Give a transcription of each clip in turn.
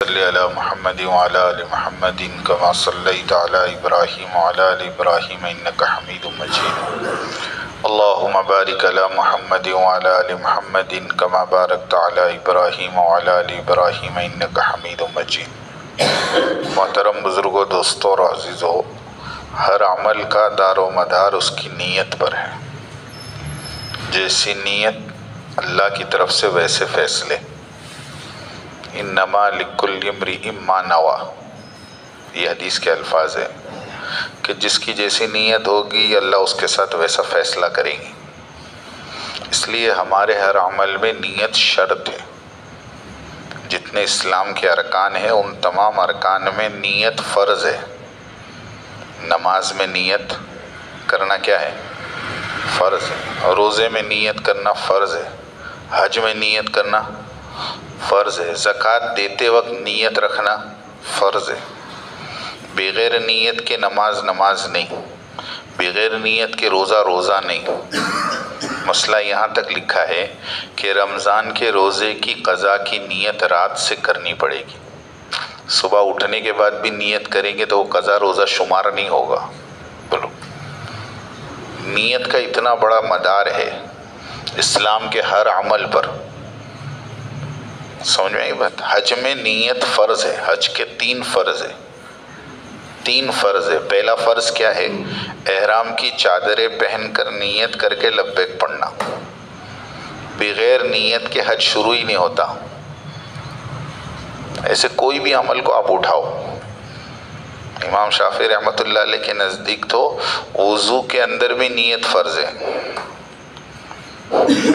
सल्लि अला मुहम्मद व अला आलि मुहम्मदिन कमा सल्लैता अला इब्राहीम व अला आलि इब्राहीम इन्नका हमीदुम मजीद। अल्लाहुम्मा बारिक अला मुहम्मद व अला आलि मुहम्मदिन कमा बारकता अला इब्राहीम व अला आलि इब्राहीम इन्नका हमीदुम मजीद। मोहतरम बुज़ुर्गों, दोस्तों और अज़ीज़ों, हर अमल का दारो मदार उसकी नीयत पर है। जैसी नीयत अल्लाह की तरफ से वैसे फ़ैसले। इन्नमा लिकुल्लि इम्रिइन मा नवा, ये हदीस के अल्फाज है कि जिसकी जैसी नीयत होगी अल्लाह उसके साथ वैसा फ़ैसला करेंगे। इसलिए हमारे हर अमल में नीयत शर्त है। जितने इस्लाम के अरकान हैं उन तमाम अरकान में नीयत फ़र्ज़ है। नमाज में नियत करना क्या है? फ़र्ज़ है। रोज़े में नियत करना फ़र्ज़ है। हज में नियत करना फ़र्ज़ है। ज़कात देते वक्त नियत रखना फ़र्ज़ है। बग़ैर नियत के नमाज नहीं, बग़ैर नियत के रोज़ा नहीं। मसला यहाँ तक लिखा है कि रमज़ान के रोज़े की क़ज़ा की नियत रात से करनी पड़ेगी। सुबह उठने के बाद भी नियत करेंगे तो वो क़ज़ा रोज़ा शुमार नहीं होगा। बोलो, नियत का इतना बड़ा मदार है इस्लाम के हर अमल पर। समझ में आई बात? हज में नियत फ़र्ज़ है। हज के 3 फ़र्ज़ है। 3 फ़र्ज़ है। पहला फ़र्ज़ क्या है? एहराम की चादरें पहनकर नियत करके लब्बैक पढ़ना। बग़ैर नियत के हज शुरू ही नहीं होता। ऐसे कोई भी अमल को आप उठाओ, इमाम शाफ़ी रहमतुल्लाह अलैह के नज़दीक तो वज़ू के अंदर भी नियत फ़र्ज़ है।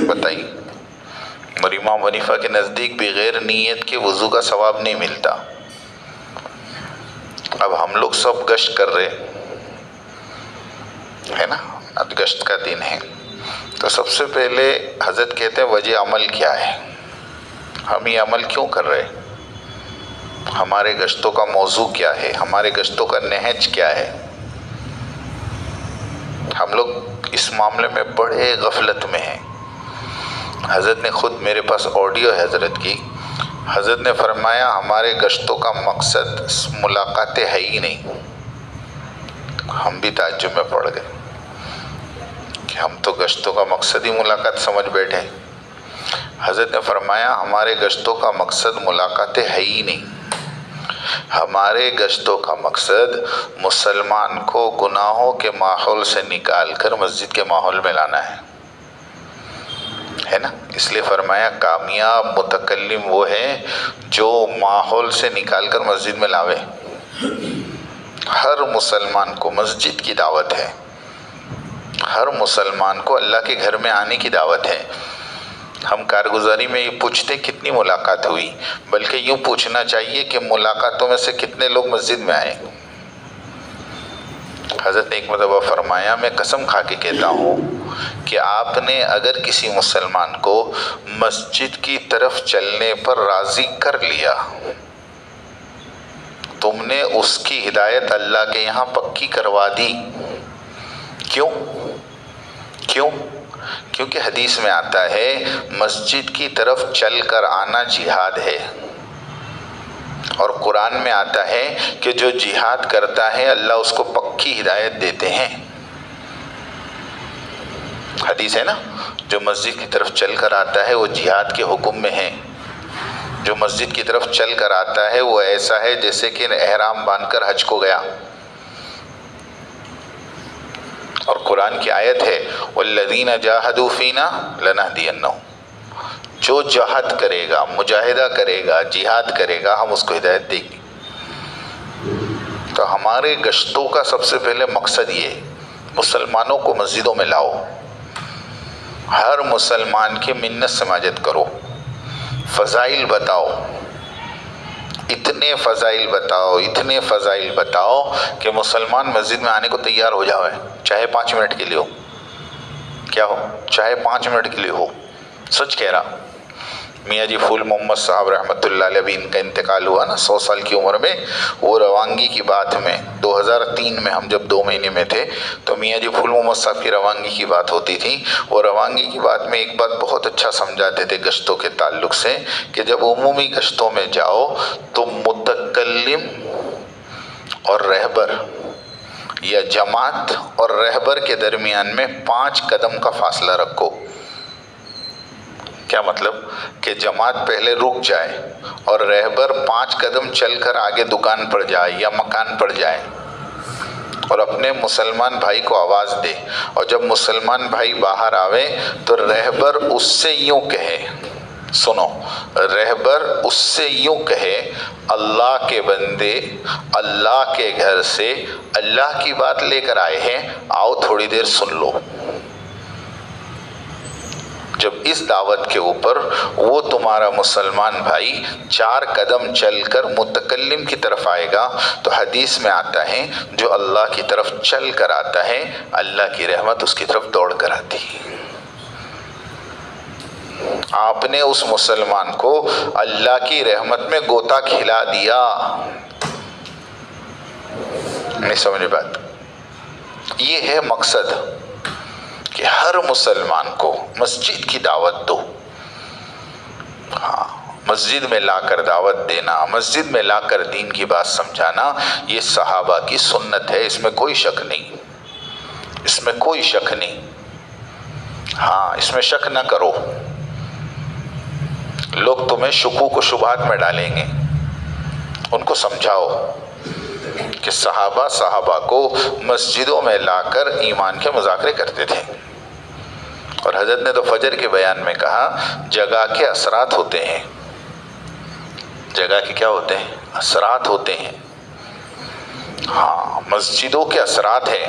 बताइए। और इमाम हनीफा के नज़दीक बग़ैर नियत के वज़ू का सवाब नहीं मिलता। अब हम लोग सब गश्त कर रहे है ना, आज गश्त का दिन है, तो सबसे पहले हज़रत कहते हैं वजह अमल क्या है, हम ये अमल क्यों कर रहे हैं, हमारे गश्तों का मौजू क्या है, हमारे गश्तों का नहज क्या है। हम लोग इस मामले में बड़े गफलत में हैं। हज़रत ने खुद, मेरे पास ऑडियो है हज़रत की, हज़रत ने फरमाया हमारे गश्तों का मकसद मुलाकातें है ही नहीं। हम भी ताज्जुब में पड़ गए कि हम तो गश्तों का मकसद ही मुलाकात समझ बैठे। हज़रत ने फरमाया हमारे गश्तों का मकसद मुलाकातें है ही नहीं। हमारे गश्तों का मकसद मुसलमान को गुनाहों के माहौल से निकाल कर मस्जिद के माहौल में लाना है ना। इसलिए फरमाया कामयाब मुतकल्लिम वो है जो माहौल से निकाल कर मस्जिद में लावे। हर मुसलमान को मस्जिद की दावत है, हर मुसलमान को अल्लाह के घर में आने की दावत है। हम कारगुजारी में ये पूछते कितनी मुलाकात हुई, बल्कि यूँ पूछना चाहिए कि मुलाकातों में से कितने लोग मस्जिद में आए। हज़रत ने एक मरतबा फरमाया, मैं कसम खा के कहता हूँ कि आपने अगर किसी मुसलमान को मस्जिद की तरफ चलने पर राज़ी कर लिया, तुमने उसकी हिदायत अल्लाह के यहाँ पक्की करवा दी। क्यों? क्योंकि हदीस में आता है मस्जिद की तरफ चल कर आना जिहाद है, और कुरान में आता है कि जो जिहाद करता है अल्लाह उसको पक्की हिदायत देते हैं। हदीस है ना, जो मस्जिद की तरफ चल कर आता है वो जिहाद के हुक्म में है। जो मस्जिद की तरफ चल कर आता है वो ऐसा है जैसे कि एहराम बांधकर हज को गया। और कुरान की आयत है वल्लज़ीना जाहदू फ़ीना लनहदियन्नहुम, जो जहाद करेगा, मुजाहिदा करेगा, जिहाद करेगा, हम उसको हिदायत देंगे। तो हमारे गश्तों का सबसे पहले मकसद ये, मुसलमानों को मस्जिदों में लाओ, हर मुसलमान की मिन्नत समाजत करो, फ़ज़ाइल बताओ, इतने फ़ज़ाइल बताओ कि मुसलमान मस्जिद में आने को तैयार हो जाए, चाहे 5 मिनट के लिए हो। क्या हो? चाहे 5 मिनट के लिए हो। सच कह रहा। मियाँ जी फूल मोहम्मद साहब रहमतुल्लाह अलैह, अभी इनका इंतकाल हुआ ना 100 साल की उम्र में। वो रवांगी की बात में 2003 में हम जब 2 महीने में थे तो मियाँ जी फूल मोहम्मद साहब की रवांगी की बात होती थी। वो रवांगी की बात में एक बात बहुत अच्छा समझाते थे गश्तों के ताल्लुक से कि जब उमूमी गश्तों में जाओ तो मुतकल्लिम और रहबर या जमात और रहबर के दरमियान में 5 कदम का फासला रखो। क्या मतलब कि जमात पहले रुक जाए और रहबर 5 कदम चलकर आगे दुकान पर जाए या मकान पर जाए और अपने मुसलमान भाई को आवाज़ दे, और जब मुसलमान भाई बाहर आवे तो रहबर उससे यूं कहे, सुनो, रहबर उससे यूं कहे, अल्लाह के बंदे अल्लाह के घर से अल्लाह की बात लेकर आए हैं, आओ थोड़ी देर सुन लो। जब इस दावत के ऊपर वो तुम्हारा मुसलमान भाई 4 कदम चलकर मुतकल्लिम की तरफ आएगा तो हदीस में आता है जो अल्लाह की तरफ चल कर आता है अल्लाह की रहमत उसकी तरफ दौड़ कर आती है। आपने उस मुसलमान को अल्लाह की रहमत में गोता खिला दिया। नहीं समझ बात? ये है मकसद कि हर मुसलमान को मस्जिद की दावत दो। हाँ, मस्जिद में लाकर दावत देना, मस्जिद में लाकर दीन की बात समझाना, ये सहाबा की सुन्नत है, इसमें कोई शक नहीं, इसमें कोई शक नहीं। हाँ, इसमें शक ना करो, लोग तुम्हें शुकूक व शुबहात में डालेंगे। उनको समझाओ कि सहाबा को मस्जिदों में लाकर ईमान के मुज़ाकरे करते थे। और हजरत ने तो फजर के बयान में कहा जगह के असरात होते हैं। जगह के क्या होते हैं? असरात होते हैं। हाँ, मस्जिदों के असरात हैं।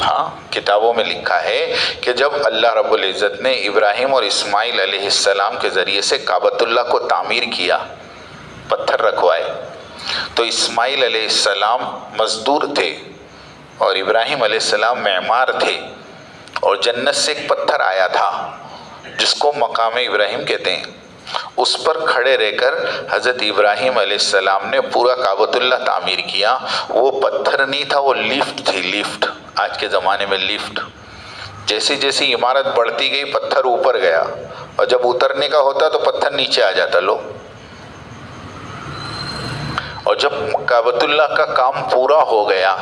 हाँ, किताबों में लिखा है कि जब अल्लाह रब्बुल इज़्ज़त ने इब्राहिम और इस्माइल अलैहिस्सलाम के ज़रिए से काबतुल्लाह को तामीर किया, पत्थर रखवाए, तो इस्माइल अलैहिस्सलाम मजदूर थे और इब्राहिम अलैहिस्सलाम मेमार थे, और जन्नत से एक पत्थर आया था जिसको मकाम इब्राहिम कहते हैं। उस पर खड़े रहकर हज़रत इब्राहिम अलैहिस्सलाम ने पूरा काबतुल्लाह तामीर किया। वो पत्थर नहीं था, वो लिफ्ट थी, लिफ्ट। आज के ज़माने में लिफ्ट। जैसी जैसी इमारत बढ़ती गई पत्थर ऊपर गया, और जब उतरने का होता तो पत्थर नीचे आ जाता। लो, और जब काबतुल्लाह का काम पूरा हो गया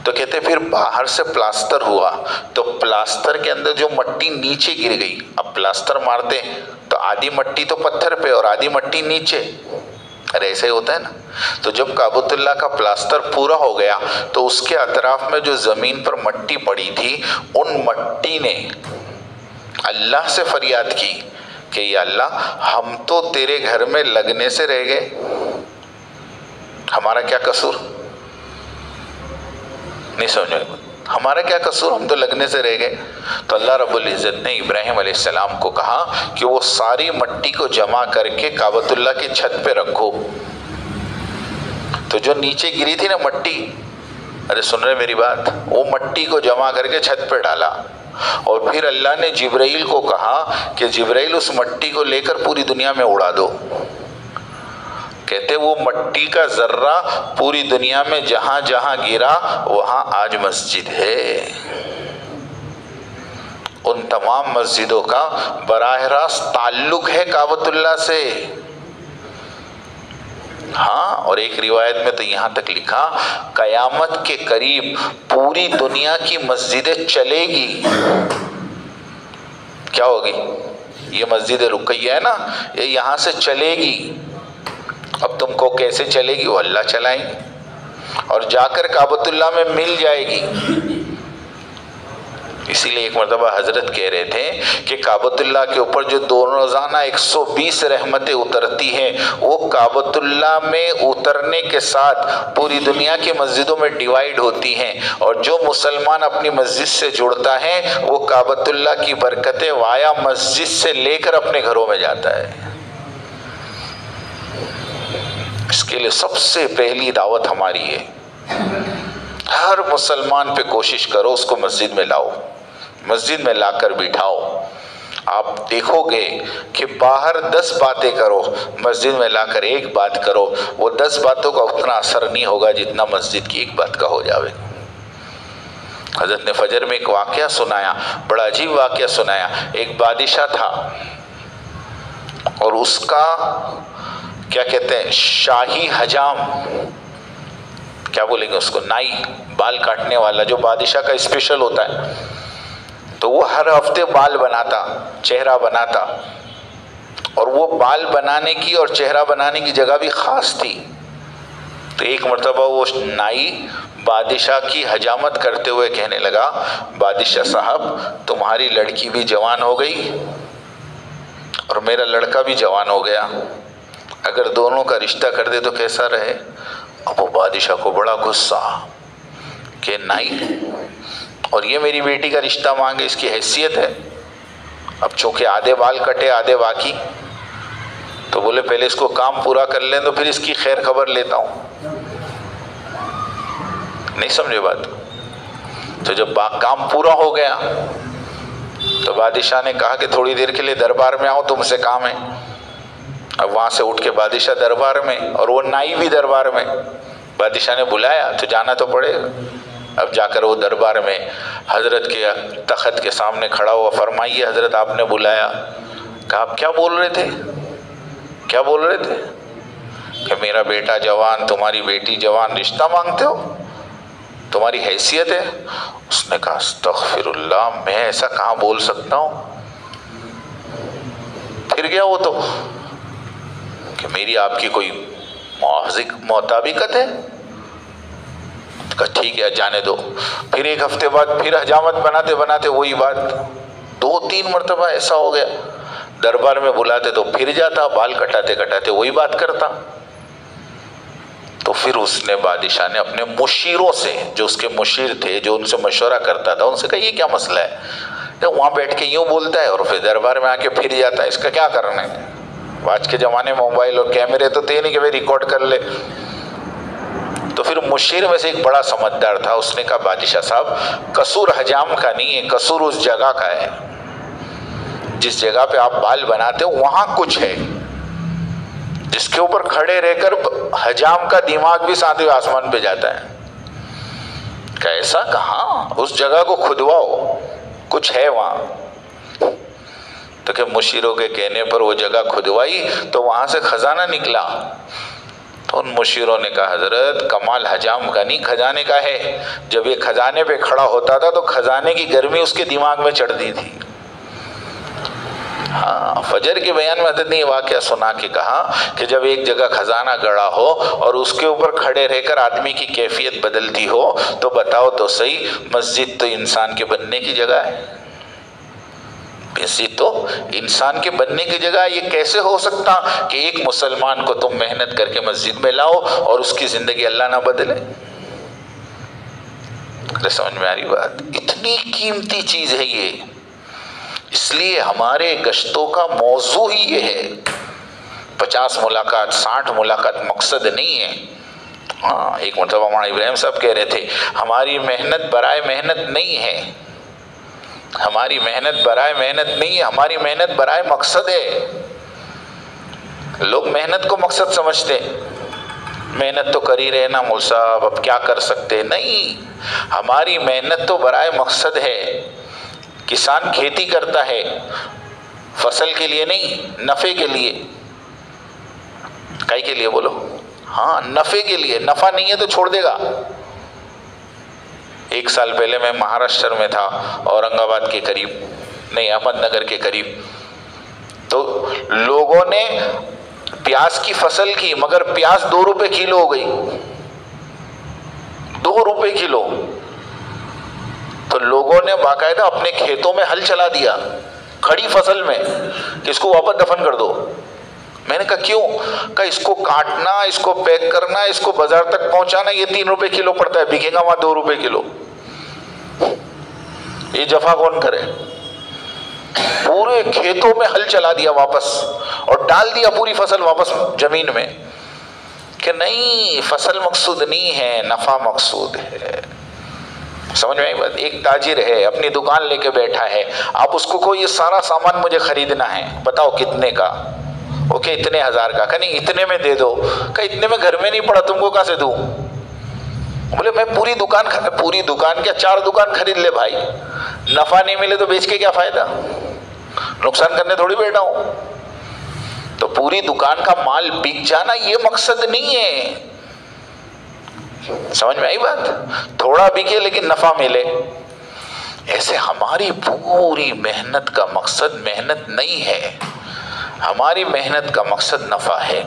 तो कहते फिर बाहर से प्लास्टर हुआ, तो प्लास्टर के अंदर जो मट्टी नीचे गिर गई। अब प्लास्टर मारते तो आधी मट्टी तो पत्थर पे और आधी मट्टी नीचे, अरे ऐसे ही होता है ना। तो जब काबतुल्लाह का प्लास्टर पूरा हो गया तो उसके अतराफ में जो ज़मीन पर मट्टी पड़ी थी, उन मट्टी ने अल्लाह से फरियाद की कि या अल्लाह, हम तो तेरे घर में लगने से रह गए, हमारा क्या कसूर? नहीं समझे? हमारा क्या कसूर, हम तो लगने से रह गए। तो अल्लाह रब्बुल इज़्ज़त ने इब्राहिम अलैहिस्सलाम को कहा कि वो सारी मट्टी को जमा करके काबतुल्लाह की छत पे रखो। तो जो नीचे गिरी थी ना मट्टी, अरे सुन रहे मेरी बात, वो मट्टी को जमा करके छत पे डाला, और फिर अल्लाह ने जिब्राइल को कहा कि जिब्राइल उस मट्टी को लेकर पूरी दुनिया में उड़ा दो। कहते वो मट्टी का जर्रा पूरी दुनिया में जहां जहां गिरा वहां आज मस्जिद है। उन तमाम मस्जिदों का बराह रास्त ताल्लुक है काबतुल्लाह से। हाँ, और एक रिवायत में तो यहाँ तक लिखा, कयामत के करीब पूरी दुनिया की मस्जिदें चलेगी। क्या होगी? ये मस्जिद रुकैया है ना, ये यहाँ से चलेगी। अब तुमको कैसे चलेगी? वो अल्लाह चलाएंगे, और जाकर काबतुल्लाह में मिल जाएगी। इसीलिए एक मरतबा हजरत कह रहे थे कि काबतुल्लाह के ऊपर जो रोज़ाना 120 रहमतें उतरती हैं, वो काबतुल्लाह में उतरने के साथ पूरी दुनिया की मस्जिदों में डिवाइड होती हैं, और जो मुसलमान अपनी मस्जिद से जुड़ता है वो काबतुल्लाह की बरकतें वाया मस्जिद से लेकर अपने घरों में जाता है। इसके लिए सबसे पहली दावत हमारी है, हर मुसलमान पे कोशिश करो उसको मस्जिद में लाओ, मस्जिद में लाकर बिठाओ। आप देखोगे कि बाहर 10 बातें करो, मस्जिद में लाकर एक बात करो, वो 10 बातों का उतना असर नहीं होगा जितना मस्जिद की एक बात का हो जावे। हजरत ने फजर में एक वाकया सुनाया, बड़ा अजीब वाकया सुनाया। एक बादशाह था और उसका क्या कहते हैं, शाही हजाम, क्या बोलेंगे उसको, नाई, बाल काटने वाला जो बादशाह का स्पेशल होता है, तो वो हर हफ्ते बाल बनाता, चेहरा बनाता, और वो बाल बनाने की और चेहरा बनाने की जगह भी खास थी। तो एक मर्तबा वो नाई बादशाह की हजामत करते हुए कहने लगा, बादशाह साहब तुम्हारी लड़की भी जवान हो गई और मेरा लड़का भी जवान हो गया, अगर दोनों का रिश्ता कर दे तो कैसा रहे। अब वो बादशाह को बड़ा गुस्सा कि नाई और ये मेरी बेटी का रिश्ता मांगे, इसकी हैसियत है। अब चूंकि आधे बाल कटे आधे बाकी, तो बोले पहले इसको काम पूरा कर लें तो फिर इसकी खैर खबर लेता हूँ। नहीं समझे बात। तो जब काम पूरा हो गया तो बादशाह ने कहा कि थोड़ी देर के लिए दरबार में आओ, तुमसे काम है। अब वहां से उठ के बादशाह दरबार में, और वो नाई भी दरबार में। बादशाह ने बुलाया तो जाना तो पड़ेगा। अब जाकर वो दरबार में हजरत के तख्त के सामने खड़ा हुआ, फरमाइए हजरत आपने बुलाया। कहा आप क्या बोल रहे थे, क्या बोल रहे थे? कि मेरा बेटा जवान, तुम्हारी बेटी जवान, रिश्ता मांगते हो, तुम्हारी हैसियत है? उसने कहा अस्तगफिरुल्लाह, मैं ऐसा कहाँ बोल सकता हूँ। फिर गया वो तो कि मेरी आपकी कोई मुताबिकत है? ठीक है जाने दो। फिर एक हफ्ते बाद फिर हजामत बनाते बनाते वही बात, 2-3 मरतबा ऐसा हो गया। दरबार में बुलाते तो फिर जाता, बाल कटाते कटाते वही बात करता। तो फिर उसने, बादशाह ने अपने मुशीरों से, जो उसके मुशीर थे, जो उनसे मशवरा करता था, उनसे कहा ये क्या मसला है, तो वहाँ बैठ के यूँ बोलता है और फिर दरबार में आके फिर जाता है, इसका क्या करना है? आज के ज़माने में मोबाइल और कैमरे तो थे नहीं कि भाई रिकॉर्ड कर ले। तो फिर मुशीर में से एक बड़ा समझदार था, उसने कहा बादशाह साहब कसूर हजाम का नहीं है, कसूर उस जगह का है, जिस जगह पे आप बाल बनाते हो वहाँ कुछ है जिसके ऊपर खड़े रहकर हजाम का दिमाग भी सातवें आसमान पे जाता है। कैसा? कहाँ? उस जगह को खुदवाओ, कुछ है वहां। तो क्या मुशीरों के कहने पर वो जगह खुदवाई तो वहां से खजाना निकला। तो उन मुशीरों ने कहा हजरत कमाल हजाम का नहीं, खजाने का है। जब ये खजाने पे खड़ा होता था तो खजाने की गर्मी उसके दिमाग में चढ़ती थी। हाँ, फजर के बयान में हजरत ने वाकया सुना के कहा कि जब एक जगह खजाना गड़ा हो और उसके ऊपर खड़े रहकर आदमी की कैफियत बदलती हो तो बताओ तो सही, मस्जिद तो इंसान के बनने की जगह है। मस्जिद तो इंसान के बनने की जगह। ये कैसे हो सकता कि एक मुसलमान को तुम मेहनत करके मस्जिद में लाओ और उसकी जिंदगी अल्लाह ना बदले? समझ में आ रही बात? इतनी कीमती चीज है ये। इसलिए हमारे गश्तों का मौजू ही ये है। 50 मुलाकात 60 मुलाकात मकसद नहीं है। हाँ, एक मतलब हमारा इब्राहिम साहब कह रहे थे हमारी मेहनत बराए मेहनत नहीं है, हमारी मेहनत बराए मेहनत नहीं है, हमारी मेहनत बराए मकसद है। लोग मेहनत को मकसद समझते, मेहनत तो कर ही रहे ना मौल साहब, अब क्या कर सकते। नहीं, हमारी मेहनत तो बराए मकसद है। किसान खेती करता है फसल के लिए नहीं, नफे के लिए। काहे के लिए बोलो? हाँ, नफे के लिए। नफा नहीं है तो छोड़ देगा। 1 साल पहले मैं महाराष्ट्र में था, औरंगाबाद के करीब, नहीं अहमदनगर के करीब। तो लोगों ने प्याज की फसल की, मगर प्याज 2 रुपए किलो हो गई, 2 रुपए किलो। तो लोगों ने बाकायदा अपने खेतों में हल चला दिया खड़ी फसल में कि इसको वापस दफन कर दो। मैंने कहा क्यों? कहा इसको काटना, इसको पैक करना, इसको बाजार तक पहुंचाना, ये 3 रुपए किलो पड़ता है, बिकेगा वहां 2 रुपए किलो। ये जफा कौन करे? पूरे खेतों में हल चला दिया वापस और डाल दिया पूरी फसल वापस जमीन में कि नहीं, फसल मकसूद नहीं है, नफा मकसूद है। समझ में आई बात? एक ताजिर है, अपनी दुकान लेके बैठा है, आप उसको को ये सारा सामान मुझे खरीदना है, बताओ कितने का? ओके, इतने हजार का। नहीं, इतने में दे दो। कहा इतने में घर में नहीं पड़ा, तुमको कहाँ से दूं? बोले मैं पूरी दुकान क्या 4 दुकान खरीद ले भाई, नफा नहीं मिले तो बेच के क्या फायदा, नुकसान करने थोड़ी बैठा हूं। तो पूरी दुकान का माल बिक जाना ये मकसद नहीं है। समझ में आई बात? थोड़ा बिके लेकिन नफा मिले। ऐसे हमारी पूरी मेहनत का मकसद मेहनत नहीं है, हमारी मेहनत का मकसद नफा है।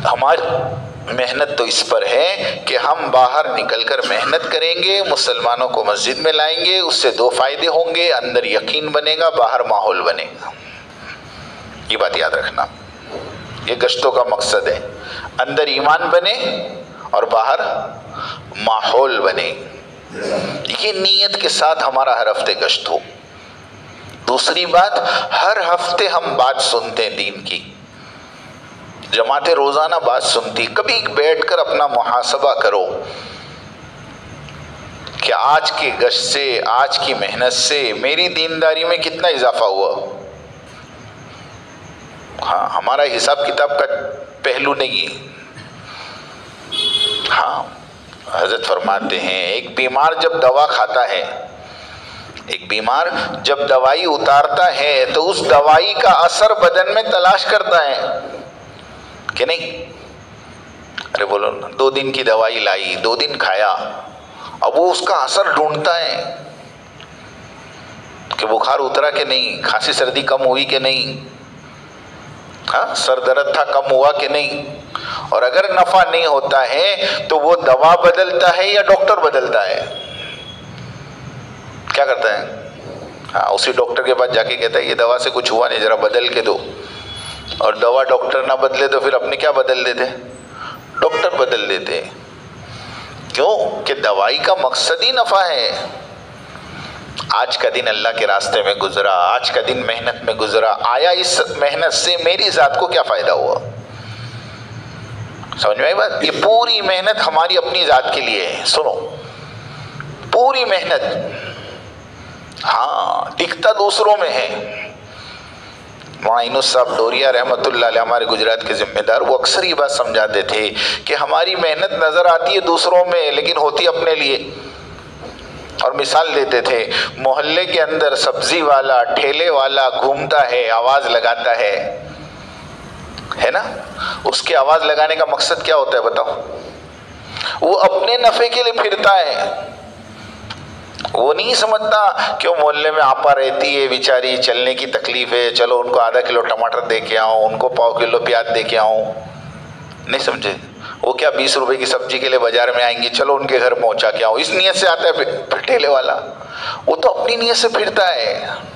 हमारी मेहनत तो इस पर है कि हम बाहर निकलकर मेहनत करेंगे, मुसलमानों को मस्जिद में लाएंगे, उससे दो फायदे होंगे, अंदर यकीन बनेगा, बाहर माहौल बनेगा। ये बात याद रखना, ये गश्तों का मकसद है, अंदर ईमान बने और बाहर माहौल बने। ये नीयत के साथ हमारा हर हफ्ते गश्त हो। दूसरी बात, हर हफ्ते हम बात सुनते हैं दीन की, जमातें रोजाना बात सुनती, कभी बैठकर अपना मुहासबा करो कि आज के गश्त से, आज की मेहनत से मेरी दीनदारी में कितना इजाफा हुआ। हाँ, हमारा हिसाब किताब का पहलू नहीं है। हाँ, हजरत फरमाते हैं एक बीमार जब दवा खाता है, एक बीमार जब दवाई उतारता है तो उस दवाई का असर बदन में तलाश करता है कि नहीं? अरे बोलो ना, 2 दिन की दवाई लाई, 2 दिन खाया, अब वो उसका असर ढूंढता है कि बुखार उतरा कि नहीं, खांसी सर्दी कम हुई कि नहीं, हाँ सर दर्द था कम हुआ कि नहीं। और अगर नफा नहीं होता है तो वो दवा बदलता है या डॉक्टर बदलता है? क्या करता है? हाँ, उसी डॉक्टर के पास जाके कहता है ये दवा से कुछ हुआ नहीं, जरा बदल के दो। और दवा डॉक्टर ना बदले तो फिर अपने क्या बदल देते? डॉक्टर बदल देते। क्यों? कि दवाई का मकसद ही नफा है। आज का दिन अल्लाह के रास्ते में गुजरा, आज का दिन मेहनत में गुजरा, आया इस मेहनत से मेरी जात को क्या फायदा हुआ? समझ में आई बात? ये पूरी मेहनत हमारी अपनी जात के लिए है। सुनो, पूरी मेहनत, हाँ दिखता दूसरों में है। मौलाना साहब डोरिया रहमतुल्लाह अलैह हमारे गुजरात के जिम्मेदार, वो अक्सर ये बात समझाते थे कि हमारी मेहनत नजर आती है दूसरों में लेकिन होती अपने लिए। और मिसाल देते थे, मोहल्ले के अंदर सब्जी वाला, ठेले वाला घूमता है, आवाज लगाता है ना? उसके आवाज लगाने का मकसद क्या होता है बताओ? वो अपने नफे के लिए फिरता है। वो नहीं समझता क्यों मोहल्ले में आपा रहती है बेचारी, चलने की तकलीफ है, चलो उनको आधा किलो टमाटर दे के आओ, उनको पाव किलो प्याज दे के आओ। नहीं समझे? वो क्या 20 रुपए की सब्जी के लिए बाजार में आएंगी, चलो उनके घर पहुंचा के आओ, इस नियत से आता है ठेले वाला। वो तो अपनी नियत से फिरता है।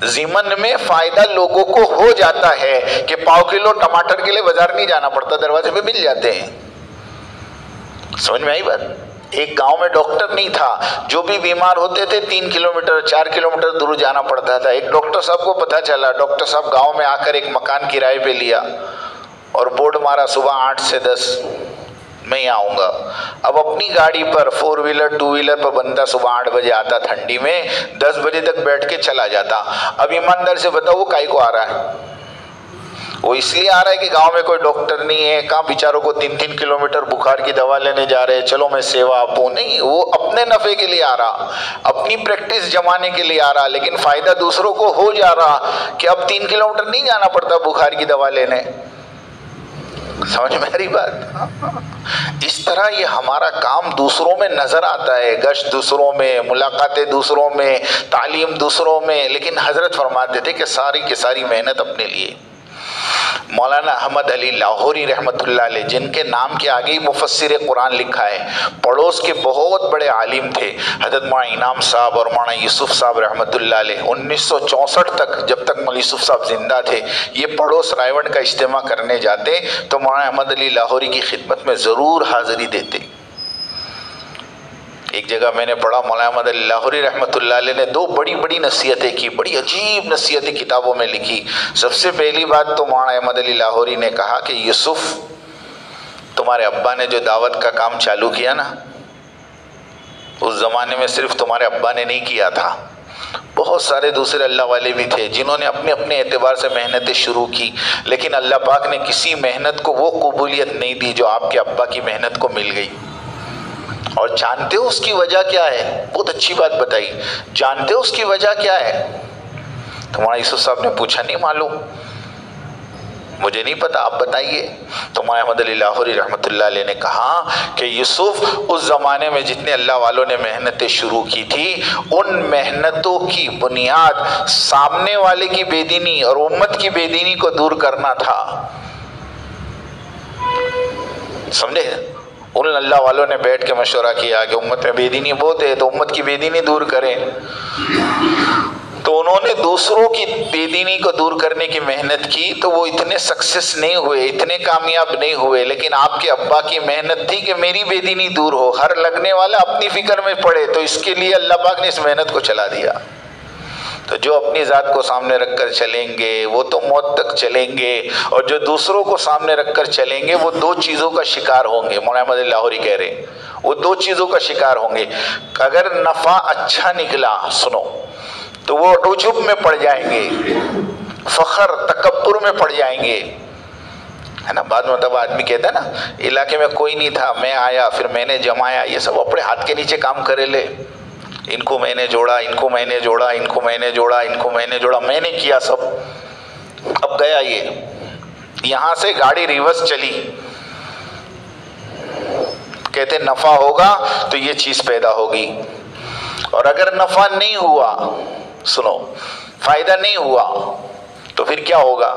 जीवन में फायदा लोगों को हो जाता है कि पाव किलो टमाटर के लिए बाजार नहीं जाना पड़ता, दरवाजे पे मिल जाते हैं। समझ में आई बात? एक गांव में डॉक्टर नहीं था, जो भी बीमार होते थे 3 किलोमीटर 4 किलोमीटर दूर जाना पड़ता था। एक डॉक्टर साहब को पता चला, डॉक्टर साहब गांव में आकर एक मकान किराए पे लिया और बोर्ड मारा सुबह 8 से 10 मैं आऊँगा। अब अपनी गाड़ी पर 4 व्हीलर 2 व्हीलर पर बंदा सुबह 8 बजे आता, ठंडी में 10 बजे तक बैठ के चला जाता। अब ईमानदार से बताओ वो काहे को आ रहा है? वो इसलिए आ रहा है कि गांव में कोई डॉक्टर नहीं है, कहाँ बेचारों को 3-3 किलोमीटर बुखार की दवा लेने जा रहे हैं, चलो मैं सेवा आपू। नहीं, वो अपने नफे के लिए आ रहा, अपनी प्रैक्टिस जमाने के लिए आ रहा, लेकिन फायदा दूसरों को हो जा रहा कि अब 3 किलोमीटर नहीं जाना पड़ता बुखार की दवा लेने। समझ में आ रही बात? इस तरह ये हमारा काम दूसरों में नजर आता है, गश्त दूसरों में, मुलाकातें दूसरों में, तालीम दूसरों में, लेकिन हजरत फरमाते थे कि सारी की सारी मेहनत अपने लिए। मौलाना अहमद अली लाहौरी रहमतुल्लाह अलैह, जिनके नाम के आगे ही मुफस्सिर कुरान लिखा है, पड़ोस के बहुत बड़े आलिम थे। हजरत मौलाना इनाम साहब और मौलाना यूसुफ साहब रहमतुल्लाह अलैह 1964 तक, जब तक मौलाना यूसुफ साहब जिंदा थे, ये पड़ोस रायवण का इज्तिमा करने जाते तो मौलाना अहमद अली लाहौरी की खिदमत में ज़रूर हाज़िरी देते। एक जगह मैंने पढ़ा, मौलाना अहमद अली लाहौरी रहमतुल्लाह अलैह ने 2 बड़ी बड़ी नसीहतें की, बड़ी अजीब नसीहतें किताबों में लिखी। सबसे पहली बात तो मौलाना अहमद अली लाहौरी ने कहा कि यूसुफ, तुम्हारे अब्बा ने जो दावत का काम चालू किया ना, उस ज़माने में सिर्फ तुम्हारे अब्बा ने नहीं किया था, बहुत सारे दूसरे अल्लाह वाले भी थे जिन्होंने अपने अपने एतबार से मेहनतें शुरू की, लेकिन अल्लाह पाक ने किसी मेहनत को वो कबूलियत नहीं दी जो आपके अब्बा की मेहनत को मिल गई। और जानते हो उसकी वजह क्या है? बहुत अच्छी बात बताई। जानते हो उसकी वजह क्या है? तुम्हारा यूसुफ साहब ने पूछा, नहीं मालूम। मुझे नहीं पता, आप बताइए। तो मौलाना अहमद अली लाहौरी रहमतुल्लाह अलैह ने कहा कि यूसुफ उस ज़माने में जितने अल्लाह वालों ने मेहनतें शुरू की थी, उन मेहनतों की बुनियाद सामने वाले की बेदीनी और उम्मत की बेदीनी को दूर करना था। समझे? उन अल्लाह वालों ने बैठ के मशवरा किया कि उम्मत में बेदीनी बहुत है, तो उम्मत की बेदीनी दूर करें। तो उन्होंने दूसरों की बेदीनी को दूर करने की मेहनत की, तो वो इतने सक्सेस नहीं हुए, इतने कामयाब नहीं हुए। लेकिन आपके अब्बा की मेहनत थी कि मेरी बेदीनी दूर हो, हर लगने वाला अपनी फिक्र में पड़े, तो इसके लिए अल्लाह पाक ने इस मेहनत को चला दिया। तो जो अपनी ज़ात को सामने रखकर चलेंगे वो तो मौत तक चलेंगे, और जो दूसरों को सामने रखकर चलेंगे वो दो चीज़ों का शिकार होंगे। मौलाना अहमद अली लाहौरी कह रहे वो दो चीज़ों का शिकार होंगे। अगर नफ़ा अच्छा निकला, सुनो, तो वो उजुब में पड़ जाएंगे, फ़ख्र तकब्बुर में पड़ जाएंगे, है ना। बाद में तब आदमी कहता है ना, इलाके में कोई नहीं था, मैं आया, फिर मैंने जमाया। ये सब अपने हाथ के नीचे काम करे ले। इनको मैंने जोड़ा, इनको मैंने जोड़ा, इनको मैंने जोड़ा, इनको मैंने जोड़ा, मैंने किया सब। अब गया ये, यहां से गाड़ी रिवर्स चली। कहते नफा होगा तो ये चीज पैदा होगी, और अगर नफा नहीं हुआ, सुनो, फायदा नहीं हुआ, तो फिर क्या होगा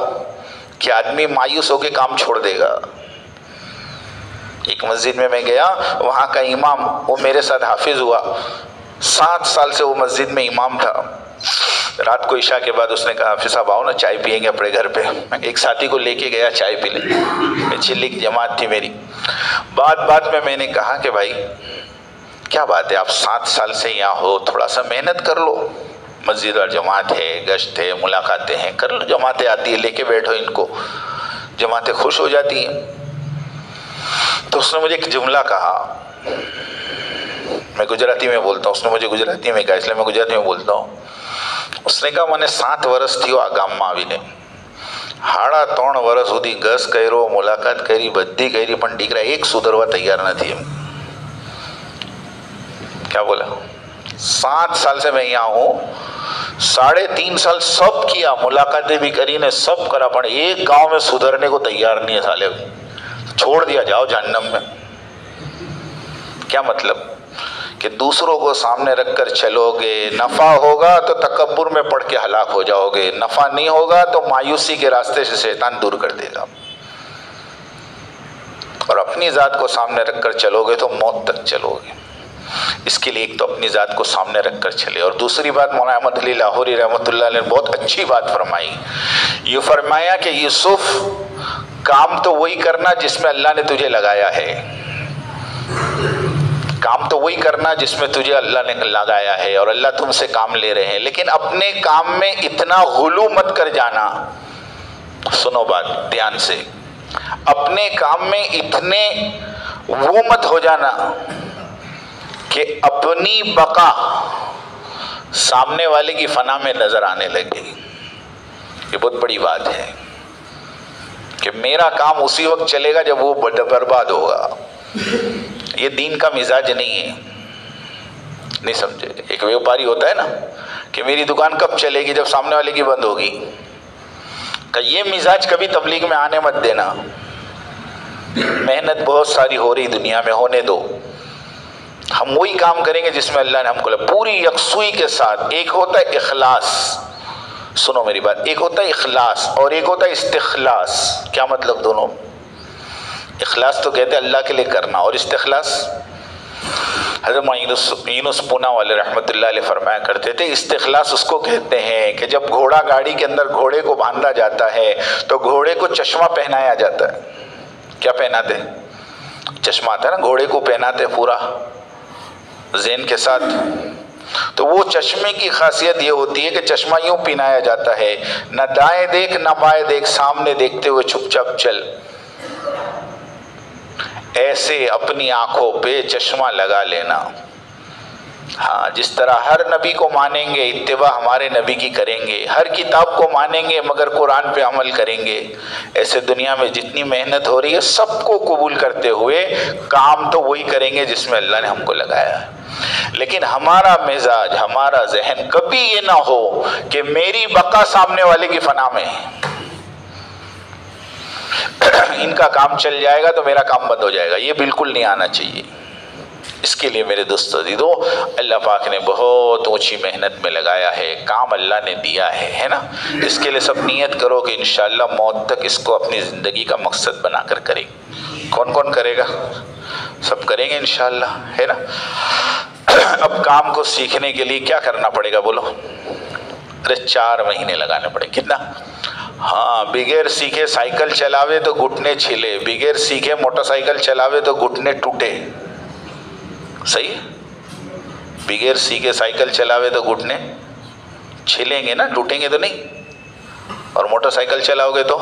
कि आदमी मायूस होकर काम छोड़ देगा। एक मस्जिद में मैं गया, वहां का इमाम, वो मेरे साथ हाफिज हुआ, 7 साल से वो मस्जिद में इमाम था। रात को इशा के बाद उसने कहा, हाफिज साहब आओ ना, चाय पियेंगे अपने घर पे। एक साथी को लेके गया चाय पी ले, चिल्ली की जमात थी मेरी। बात में मैंने कहा कि भाई क्या बात है, आप 7 साल से यहाँ हो, थोड़ा सा मेहनत कर लो। मस्जिद और जमात है, गश्त है, मुलाकातें हैं, कर लो। जमातें आती है, लेके बैठो इनको, जमातें खुश हो जाती हैं। तो उसने मुझे एक जुमला कहा, मैं गुजराती में बोलता हूँ, उसने मुझे गुजराती में कहा, इसलिए मैं गुजराती में बोलता हूँ। उसने कहा, मैंने 7 વર્ષ થયો આ ગામમાં આવીને, 3.5 વર્ષ સુધી ગસ કર્યો, મુલાકાત કરી, બધી કરી, પણ દીકરા એક સુધરવા તૈયાર નથી એમ। क्या बोला? 7 साल से मैं यहाँ हूँ, 3.5 साल सब किया, मुलाकातें भी करी ने सब करा, पर एक गांव में सुधरने को तैयार नहीं है साले। छोड़ दिया, जाओ जहन्नम में। क्या मतलब कि दूसरों को सामने रखकर चलोगे, नफा होगा तो तकब्बुर में पड़ के हलाक हो जाओगे, नफा नहीं होगा तो मायूसी के रास्ते से शैतान दूर कर देगा। और अपनी जात को सामने रखकर चलोगे तो मौत तक चलोगे। इसके लिए एक तो अपनी जात को सामने रखकर चले। और दूसरी बात, मौलाना अहमद अली लाहौरी रहमतुल्लाह अलैह ने बहुत अच्छी बात फरमाई। ये फरमाया कि यूसुफ, काम तो वही करना जिसमें अल्लाह ने तुझे लगाया है, काम तो वही करना जिसमें तुझे अल्लाह ने लगाया है, और अल्लाह तुमसे काम ले रहे हैं। लेकिन अपने काम में इतना गुलू मत कर जाना। सुनो बात ध्यान से, अपने काम में इतने वो मत हो जाना कि अपनी बका सामने वाले की फना में नजर आने लगे। ये बहुत बड़ी बात है कि मेरा काम उसी वक्त चलेगा जब वो बर्बाद होगा। ये दीन का मिजाज नहीं है, नहीं समझे। एक व्यापारी होता है ना कि मेरी दुकान कब चलेगी, जब सामने वाले की बंद होगी। का ये मिजाज कभी तबलीग में आने मत देना। मेहनत बहुत सारी हो रही दुनिया में, होने दो। हम वही काम करेंगे जिसमें अल्लाह ने हमको पूरी यकसुई के साथ। एक होता है इखलास, सुनो मेरी बात, एक होता है इखलास और एक होता है इस्तिखलास। क्या मतलब दोनों? इखलास तो कहते हैं अल्लाह के लिए करना, और इस्तिखलास हज़रत यूनुस पूना वाले रहमतुल्लाह अलैह फरमाया करते थे, इस्तिखलास उसको कहते हैं कि जब घोड़ा गाड़ी के अंदर घोड़े को बांधा जाता है तो घोड़े को चश्मा पहनाया जाता है। क्या पहनाते? चश्मा आता है ना, घोड़े को पहनाते पूरा ज़ेन के साथ। तो वो चश्मे की खासियत ये होती है कि चश्मा यूं पहनाया जाता है, न दाएं देख न बाएं देख, सामने देखते हुए चुपचाप चल। ऐसे अपनी आंखों पे चश्मा लगा लेना। हाँ, जिस तरह हर नबी को मानेंगे, इत्तिबा हमारे नबी की करेंगे, हर किताब को मानेंगे मगर कुरान पे अमल करेंगे, ऐसे दुनिया में जितनी मेहनत हो रही है सबको कबूल करते हुए काम तो वही करेंगे जिसमें अल्लाह ने हमको लगाया है। लेकिन हमारा मिजाज, हमारा जहन कभी ये ना हो कि मेरी बका सामने वाले की फना में है। इनका काम चल जाएगा तो मेरा काम बंद हो जाएगा, ये बिल्कुल नहीं आना चाहिए। इसके लिए मेरे दोस्तों दीदो, अल्लाह पाक ने बहुत ऊंची मेहनत में लगाया है, काम अल्लाह ने दिया है ना। इसके लिए सब नियत करो कि इंशाअल्लाह मौत तक इसको अपनी ज़िंदगी का मकसद बनाकर करेंगे। कौन कौन करेगा? सब करेंगे इंशाअल्लाह, है ना। अब काम को सीखने के लिए क्या करना पड़ेगा बोलो? अरे 4 महीने लगाने पड़े। कितना? हाँ, बिगैर सीखे साइकिल चलावे तो घुटने छिले, बिगैर सीखे मोटरसाइकिल चलावे तो घुटने टूटे। सही है? बिगैर सीखे साइकिल चलावे तो घुटने छिलेंगे ना, टूटेंगे तो नहीं। और मोटरसाइकिल चलाओगे तो,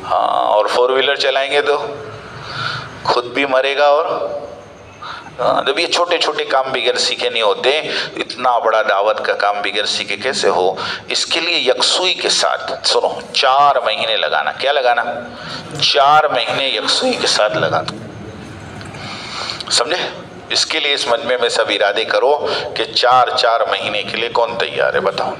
हाँ, और 4 व्हीलर चलाएंगे तो खुद भी मरेगा। और जब ये छोटे छोटे काम बिगैर सीखे नहीं होते, इतना बड़ा दावत का काम बिगैर सीखे कैसे हो? इसके लिए यकसुई के साथ सुनो, 4 महीने लगाना। क्या लगाना? 4 महीने यकसुई के साथ लगाना, समझे? इसके लिए इस मजमे में सब इरादे करो कि 4 महीने के लिए कौन तैयार है, बताओ।